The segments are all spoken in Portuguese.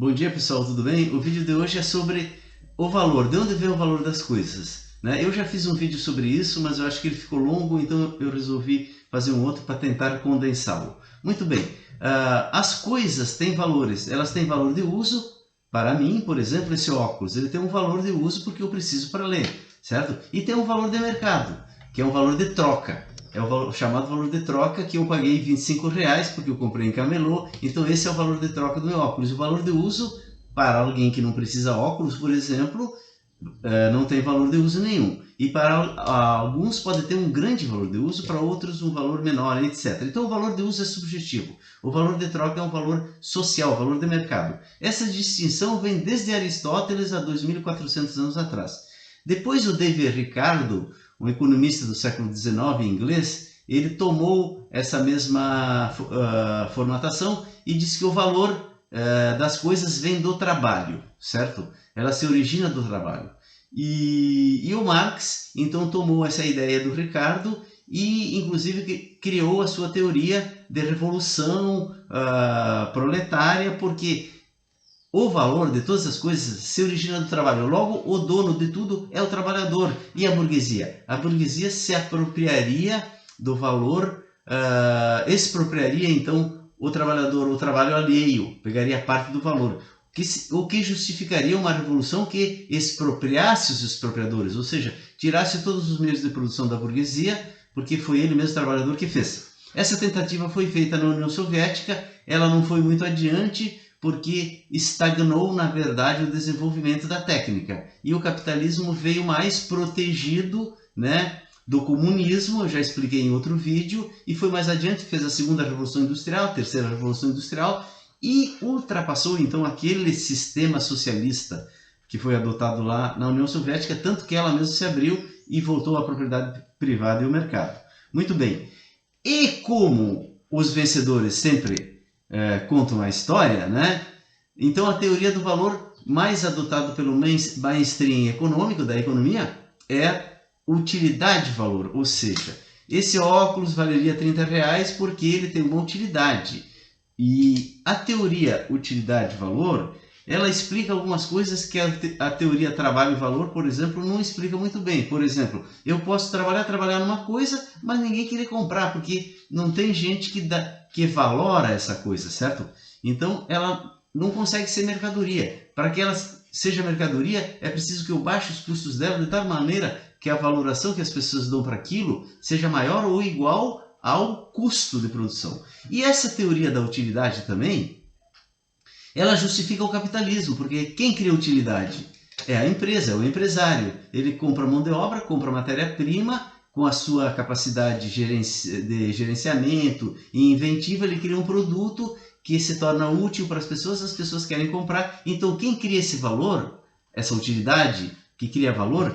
Bom dia pessoal, tudo bem? O vídeo de hoje é sobre o valor, de onde vem o valor das coisas, né? Eu já fiz um vídeo sobre isso, mas eu acho que ele ficou longo, então eu resolvi fazer um outro para tentar condensá-lo. Muito bem, as coisas têm valores, elas têm valor de uso. Para mim, por exemplo, esse óculos, ele tem um valor de uso porque eu preciso para ler, certo? E tem um valor de mercado, que é um valor de troca. É o chamado valor de troca, que eu paguei R$ 25 porque eu comprei em camelô, então esse é o valor de troca do meu óculos. O valor de uso para alguém que não precisa óculos, por exemplo, não tem valor de uso nenhum. E para alguns pode ter um grande valor de uso, para outros um valor menor, etc. Então o valor de uso é subjetivo. O valor de troca é um valor social, valor de mercado. Essa distinção vem desde Aristóteles há 2.400 anos atrás. Depois o David Ricardo, um economista do século XIX inglês, ele tomou essa mesma formatação e disse que o valor das coisas vem do trabalho, certo? Ela se origina do trabalho. E o Marx, então, tomou essa ideia do Ricardo e, inclusive, criou a sua teoria de revolução proletária, porque o valor de todas as coisas se origina do trabalho. Logo, o dono de tudo é o trabalhador. E a burguesia? A burguesia se apropriaria do valor, expropriaria então o trabalhador, o trabalho alheio, pegaria parte do valor. O que justificaria uma revolução que expropriasse os expropriadores, ou seja, tirasse todos os meios de produção da burguesia, porque foi ele mesmo, o trabalhador, que fez. Essa tentativa foi feita na União Soviética, ela não foi muito adiante, porque estagnou, na verdade, o desenvolvimento da técnica. E o capitalismo veio mais protegido, né, do comunismo, eu já expliquei em outro vídeo, e foi mais adiante, fez a segunda revolução industrial, a terceira revolução industrial, e ultrapassou então aquele sistema socialista que foi adotado lá na União Soviética, tanto que ela mesma se abriu e voltou à propriedade privada e ao mercado. Muito bem. E como os vencedores sempre contam a história, né? Então a teoria do valor mais adotada pelo mainstream econômico da economia é utilidade-valor, ou seja, esse óculos valeria R$ 30 porque ele tem uma utilidade. E a teoria utilidade-valor, ela explica algumas coisas que a teoria trabalho-valor, por exemplo, não explica muito bem. Por exemplo, eu posso trabalhar numa coisa, mas ninguém querer comprar, porque não tem gente que valora essa coisa, certo? Então, ela não consegue ser mercadoria. Para que ela seja mercadoria, é preciso que eu baixe os custos dela de tal maneira que a valoração que as pessoas dão para aquilo seja maior ou igual ao custo de produção. E essa teoria da utilidade também, ela justifica o capitalismo, porque quem cria utilidade? É a empresa, é o empresário. Ele compra mão de obra, compra matéria-prima, com a sua capacidade de gerenciamento e inventiva, ele cria um produto que se torna útil para as pessoas querem comprar. Então, quem cria esse valor, essa utilidade que cria valor,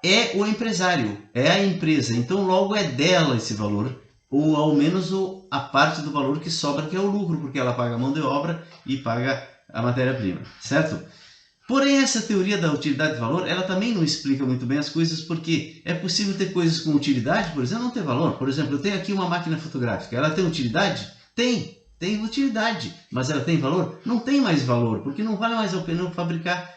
é o empresário, é a empresa. Então, logo é dela esse valor, ou ao menos a parte do valor que sobra, que é o lucro, porque ela paga a mão de obra e paga a matéria-prima, certo? Porém, essa teoria da utilidade de valor, ela também não explica muito bem as coisas, porque é possível ter coisas com utilidade, por exemplo, não ter valor. Por exemplo, eu tenho aqui uma máquina fotográfica, ela tem utilidade? Tem utilidade, mas ela tem valor? Não tem mais valor, porque não vale mais a pena fabricar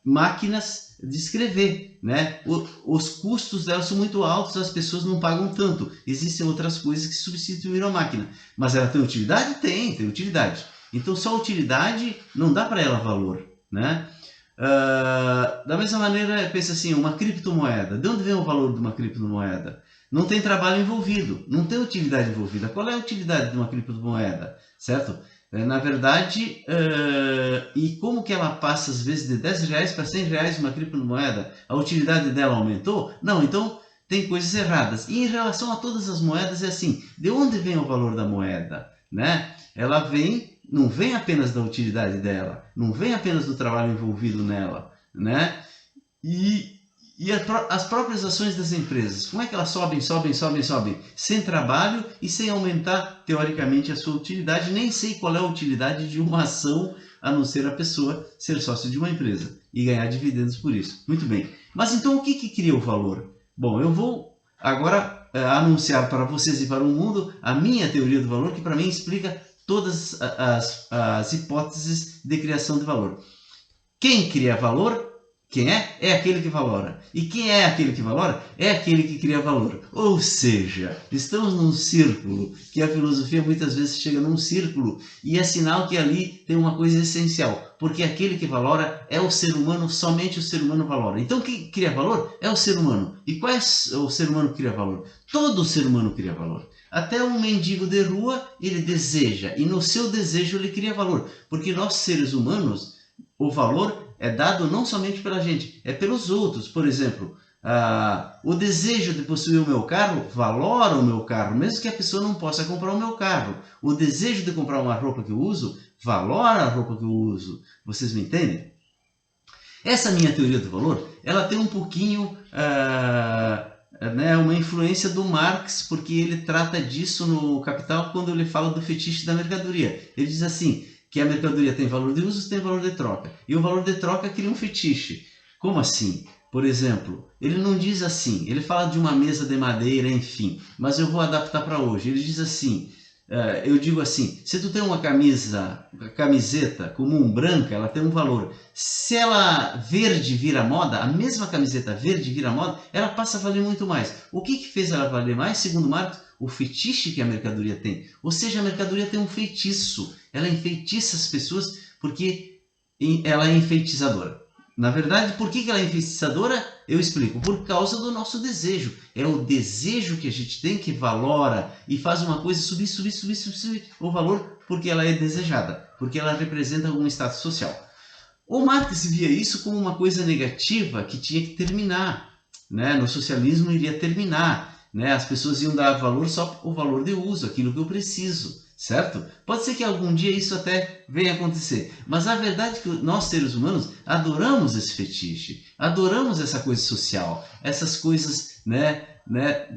máquinas de escrever, né? Os custos delas são muito altos, as pessoas não pagam tanto. Existem outras coisas que substituíram a máquina, mas ela tem utilidade? Tem utilidade. Então só utilidade não dá para ela valor, né? Da mesma maneira, pensa assim, uma criptomoeda. De onde vem o valor de uma criptomoeda? Não tem trabalho envolvido, não tem utilidade envolvida. Qual é a utilidade de uma criptomoeda, certo? Na verdade, e como que ela passa às vezes de R$ 10 para R$ 100 uma criptomoeda? A utilidade dela aumentou? Não, então tem coisas erradas. E em relação a todas as moedas é assim, de onde vem o valor da moeda, né? Ela não vem apenas da utilidade dela, não vem apenas do trabalho envolvido nela, né? E as próprias ações das empresas, como é que elas sobem, sem trabalho e sem aumentar, teoricamente, a sua utilidade? Nem sei qual é a utilidade de uma ação, a não ser a pessoa ser sócio de uma empresa e ganhar dividendos por isso. Muito bem, mas então o que cria o valor? Bom, eu vou agora anunciar para vocês e para o mundo a minha teoria do valor, que para mim explica todas as hipóteses de criação de valor. Quem cria valor? Quem é? É aquele que valora. E quem é aquele que valora? É aquele que cria valor. Ou seja, estamos num círculo, que a filosofia muitas vezes chega num círculo e é sinal que ali tem uma coisa essencial, porque aquele que valora é o ser humano, somente o ser humano valora. Então quem cria valor é o ser humano. E qual é o ser humano que cria valor? Todo ser humano cria valor. Até um mendigo de rua, ele deseja, e no seu desejo ele cria valor, porque nós seres humanos, o valor é dado não somente pela gente, é pelos outros. Por exemplo, o desejo de possuir o meu carro valora o meu carro, mesmo que a pessoa não possa comprar o meu carro. O desejo de comprar uma roupa que eu uso valora a roupa que eu uso. Vocês me entendem? Essa minha teoria do valor, ela tem um pouquinho uma influência do Marx, porque ele trata disso no Capital quando ele fala do fetiche da mercadoria. Ele diz assim, que a mercadoria tem valor de uso, tem valor de troca. E o valor de troca cria um fetiche. Como assim? Por exemplo, ele não diz assim, ele fala de uma mesa de madeira, enfim, mas eu vou adaptar para hoje. Ele diz assim, eu digo assim, se tu tem uma camiseta comum branca, ela tem um valor. Se ela verde vira moda, a mesma camiseta verde vira moda, ela passa a valer muito mais. O que fez ela valer mais, segundo Marx? O fetiche que a mercadoria tem. Ou seja, a mercadoria tem um feitiço. Ela enfeitiça as pessoas porque ela é enfeitiçadora. Na verdade, por que ela é enfeitiçadora? Eu explico. Por causa do nosso desejo. É o desejo que a gente tem que valora e faz uma coisa subir o valor porque ela é desejada, porque ela representa algum status social. O Marx via isso como uma coisa negativa que tinha que terminar. No socialismo iria terminar. As pessoas iam dar valor só ao valor de uso, aquilo que eu preciso, certo? Pode ser que algum dia isso até venha acontecer, mas a verdade é que nós seres humanos adoramos esse fetiche, adoramos essa coisa social, essas coisas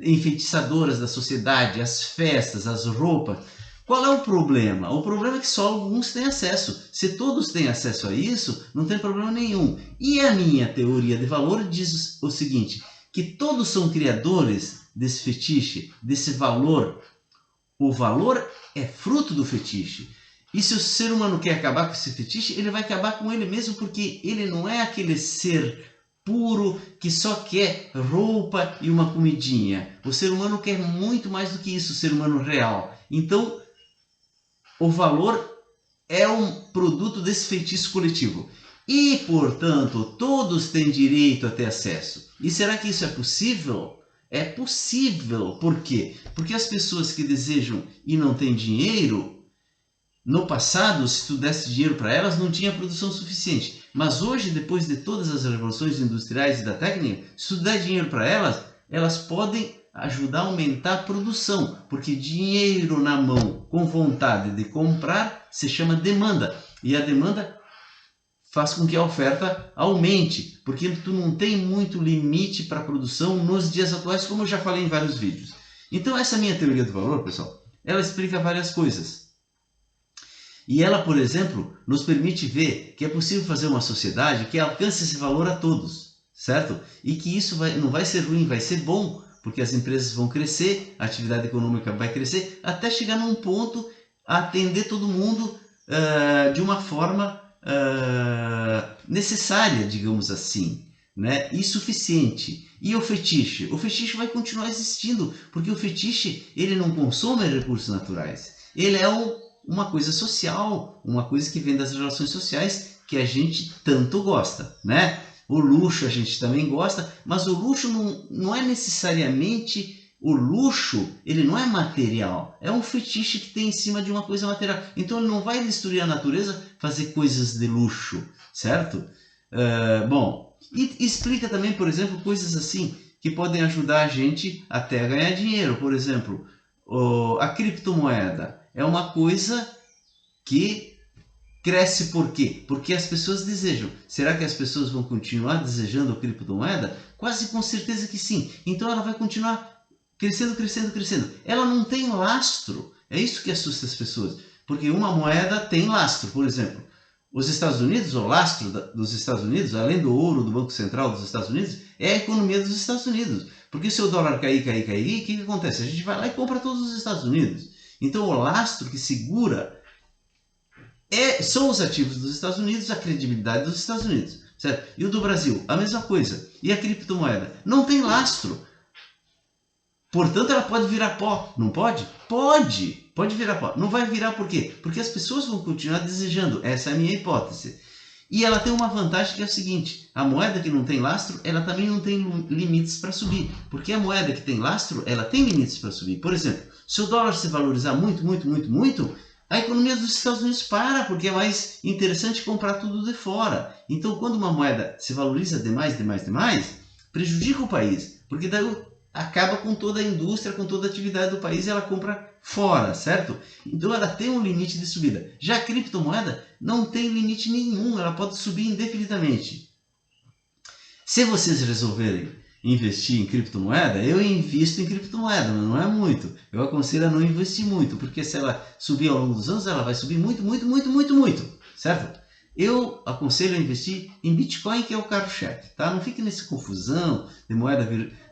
enfeitiçadoras da sociedade, as festas, as roupas. Qual é o problema? O problema é que só alguns têm acesso. Se todos têm acesso a isso, não tem problema nenhum. E a minha teoria de valor diz o seguinte, que todos são criadores desse fetiche, desse valor. O valor é fruto do fetiche. E se o ser humano quer acabar com esse fetiche, ele vai acabar com ele mesmo, porque ele não é aquele ser puro que só quer roupa e uma comidinha. O ser humano quer muito mais do que isso, o ser humano real. Então, o valor é um produto desse feitiço coletivo. E, portanto, todos têm direito a ter acesso. E será que isso é possível? É possível. Por quê? Porque as pessoas que desejam e não têm dinheiro, no passado, se tu desse dinheiro para elas, não tinha produção suficiente. Mas hoje, depois de todas as revoluções industriais e da técnica, se tu der dinheiro para elas, elas podem ajudar a aumentar a produção. Porque dinheiro na mão com vontade de comprar se chama demanda. E a demanda faz com que a oferta aumente, porque tu não tem muito limite para a produção nos dias atuais, como eu já falei em vários vídeos. Então essa minha teoria do valor, pessoal, ela explica várias coisas. E ela, por exemplo, nos permite ver que é possível fazer uma sociedade que alcance esse valor a todos, certo? E que isso não vai ser ruim, vai ser bom, porque as empresas vão crescer, a atividade econômica vai crescer, até chegar num ponto a atender todo mundo de uma forma necessária, digamos assim, e suficiente. E o fetiche? O fetiche vai continuar existindo, porque o fetiche ele não consome recursos naturais. Ele é uma coisa social, uma coisa que vem das relações sociais que a gente tanto gosta, O luxo a gente também gosta, mas o luxo não é necessariamente... O luxo, ele não é material, é um fetiche que tem em cima de uma coisa material. Então ele não vai destruir a natureza, fazer coisas de luxo, certo? Bom, e explica também, por exemplo, coisas assim que podem ajudar a gente até a ganhar dinheiro. Por exemplo, a criptomoeda é uma coisa que cresce por quê? Porque as pessoas desejam. Será que as pessoas vão continuar desejando a criptomoeda? Quase com certeza que sim. Então ela vai continuar crescendo, crescendo, crescendo. Ela não tem lastro. É isso que assusta as pessoas. Porque uma moeda tem lastro. Por exemplo, os Estados Unidos, o lastro dos Estados Unidos, além do ouro do Banco Central dos Estados Unidos, é a economia dos Estados Unidos. Porque se o dólar cair, o que acontece? A gente vai lá e compra todos os Estados Unidos. Então o lastro que segura São os ativos dos Estados Unidos, a credibilidade dos Estados Unidos, certo? E o do Brasil, a mesma coisa. E a criptomoeda? Não tem lastro. Portanto, ela pode virar pó. Não pode? Pode! Pode virar pó. Não vai virar por quê? Porque as pessoas vão continuar desejando. Essa é a minha hipótese. E ela tem uma vantagem que é o seguinte: a moeda que não tem lastro, ela também não tem limites para subir. Porque a moeda que tem lastro, ela tem limites para subir. Por exemplo, se o dólar se valorizar muito, a economia dos Estados Unidos para, porque é mais interessante comprar tudo de fora. Então, quando uma moeda se valoriza demais, prejudica o país. Porque daí acaba com toda a indústria, com toda a atividade do país e ela compra fora, certo? Então ela tem um limite de subida. Já a criptomoeda não tem limite nenhum, ela pode subir indefinidamente. Se vocês resolverem investir em criptomoeda, eu invisto em criptomoeda, mas não é muito. Eu aconselho a não investir muito, porque se ela subir ao longo dos anos, ela vai subir muito, certo? Eu aconselho a investir em Bitcoin, que é o carro-chefe, tá? Não fique nessa confusão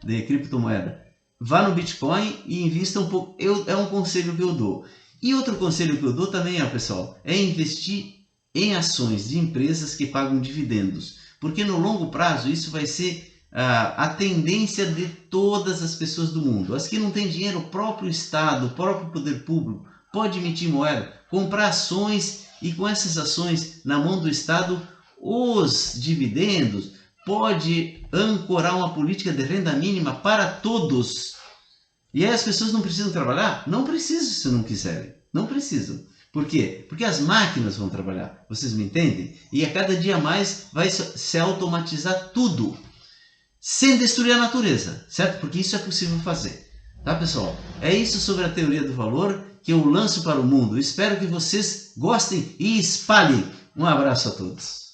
de criptomoeda. Vá no Bitcoin e invista um pouco. É um conselho que eu dou. E outro conselho que eu dou também, pessoal, é investir em ações de empresas que pagam dividendos. Porque no longo prazo isso vai ser a tendência de todas as pessoas do mundo. As que não têm dinheiro, o próprio Estado, o próprio poder público pode emitir moeda, comprar ações, e com essas ações na mão do Estado, os dividendos pode ancorar uma política de renda mínima para todos. E aí as pessoas não precisam trabalhar? Não precisam se não quiserem. Não precisam. Por quê? Porque as máquinas vão trabalhar. Vocês me entendem? E a cada dia mais vai se automatizar tudo, sem destruir a natureza, certo? Porque isso é possível fazer. Tá, pessoal? É isso sobre a teoria do valor que eu lanço para o mundo. Espero que vocês gostem e espalhem. Um abraço a todos.